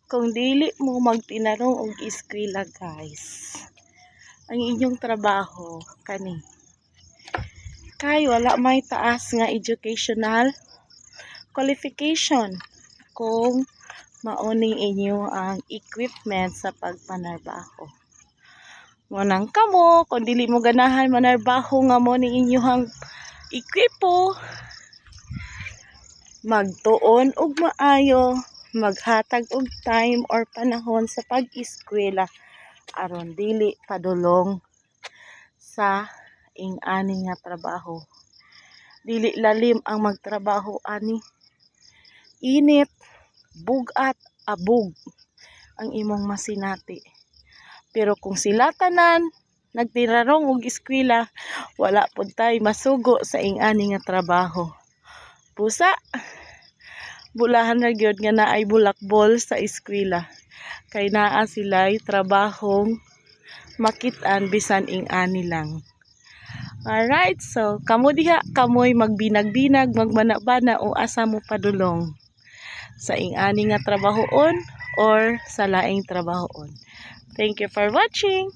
Kung dili mo magtinarong og eskwela guys, ang inyong trabaho kani kay wala may taas nga educational qualification kung mauning inyo ang equipment sa pagpanarbaho. Ngunang kamo kung dili mo ganahan manarbaho nga mo ning inyong ekwipo, magtuon og maayo, maghatag og time or panahon sa pag-eskwela aron dili padulong sa ing-ani nga trabaho. Dili lalim ang magtrabaho ani. Init, bugat, abog ang imong masinati. Pero kung sila tanan nagtirarong og eskwela, wala pud tay masugo sa ing-ani nga trabaho. Pusa, bulahan ra gyud nga naay bulakbol sa eskwela. Kay naa sila'y trabahong makit-an bisan ing-ani lang. Alright, so kamo diha kamoy magbinag-binag, magbanabana o asa mo padulong sa ing-ani nga trabahoon or sa laing trabahoon. Thank you for watching.